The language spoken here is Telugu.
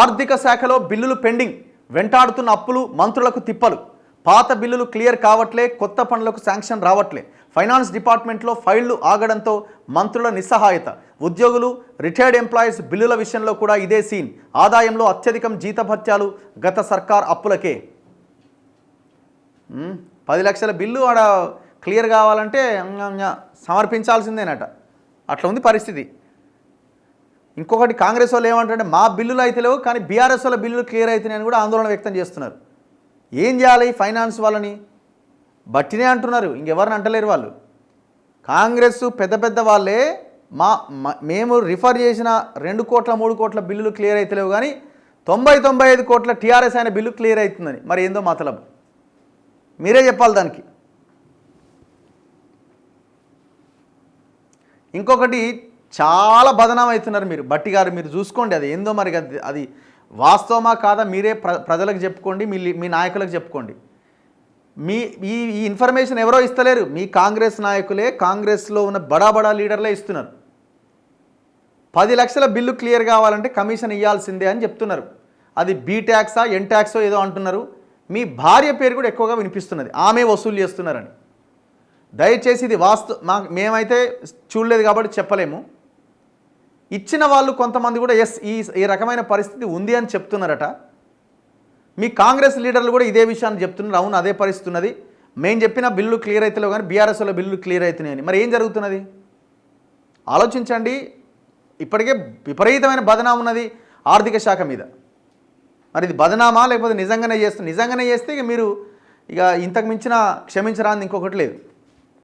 ఆర్థిక శాఖలో బిల్లులు పెండింగ్, వెంటాడుతున్న అప్పులు, మంత్రులకు తిప్పలు. పాత బిల్లులు క్లియర్ కావట్లే, కొత్త పనులకు శాంక్షన్ రావట్లే. ఫైనాన్స్ డిపార్ట్మెంట్లో ఫైళ్లు ఆగడంతో మంత్రుల నిస్సహాయత. ఉద్యోగులు, రిటైర్డ్ ఎంప్లాయీస్ బిల్లుల విషయంలో కూడా ఇదే సీన్. ఆదాయంలో అత్యధికం జీతభత్యాలు గత సర్కార్ అప్పులకే. 10 లక్షల బిల్లు ఆడ క్లియర్ కావాలంటే సమర్పించాల్సిందేనట. అట్లా ఉంది పరిస్థితి. ఇంకొకటి కాంగ్రెస్ వాళ్ళు ఏమంటారంటే మా బిల్లులు అయితే లేవు, కానీ బీఆర్ఎస్ వాళ్ళ బిల్లులు క్లియర్ అవుతున్నాయని కూడా ఆందోళన వ్యక్తం చేస్తున్నారు. ఏం చేయాలి ఫైనాన్స్ వాళ్ళని? బట్టినే అంటున్నారు, ఇంకెవరిని అంటలేరు వాళ్ళు. కాంగ్రెస్ పెద్ద పెద్ద వాళ్ళే మేము రిఫర్ చేసిన 2 కోట్ల 3 కోట్ల బిల్లులు క్లియర్ అవుతలేవు, కానీ 90-95 కోట్ల టీఆర్ఎస్ అయిన బిల్లు క్లియర్ అవుతుందని. మరి ఏందో మతలబ్ మీరే చెప్పాలి దానికి. ఇంకొకటి చాలా బదనాం అవుతున్నారు మీరు, బట్టి గారు మీరు చూసుకోండి, అది ఏందో మరి అది వాస్తవమా కాదా మీరే ప్రజలకు చెప్పుకోండి, మీ నాయకులకు చెప్పుకోండి. ఈ ఇన్ఫర్మేషన్ ఎవరో ఇస్తలేరు, మీ కాంగ్రెస్ నాయకులే, కాంగ్రెస్లో ఉన్న బడా లీడర్లే ఇస్తున్నారు. 10 లక్షల బిల్లు క్లియర్ కావాలంటే కమిషన్ ఇవ్వాల్సిందే అని చెప్తున్నారు. అది బీ ట్యాక్సా ఎన్ ట్యాక్సో ఏదో అంటున్నారు. మీ భార్య పేరు కూడా ఎక్కువగా వినిపిస్తున్నది, ఆమె వసూలు చేస్తున్నారని. దయచేసి ఇది మేమైతే చూడలేదు కాబట్టి చెప్పలేము. ఇచ్చిన వాళ్ళు కొంతమంది కూడా ఈ రకమైన పరిస్థితి ఉంది అని చెప్తున్నారట. మీ కాంగ్రెస్ లీడర్లు కూడా ఇదే విషయాన్ని చెప్తున్నారు, అవును అదే పరిస్థితి ఉన్నది, మేము చెప్పిన బిల్లు క్లియర్ అవుతలేవు కానీ బీఆర్ఎస్లో బిల్లు క్లియర్ అవుతున్నాయని. మరి ఏం జరుగుతున్నది ఆలోచించండి. ఇప్పటికే విపరీతమైన బదనాం ఉన్నది ఆర్థిక శాఖ మీద. మరి ఇది బదనామా లేకపోతే నిజంగానే చేస్తే ఇక మీరు ఇంతకు మించిన క్షమించరాని ఇంకొకటి లేదు.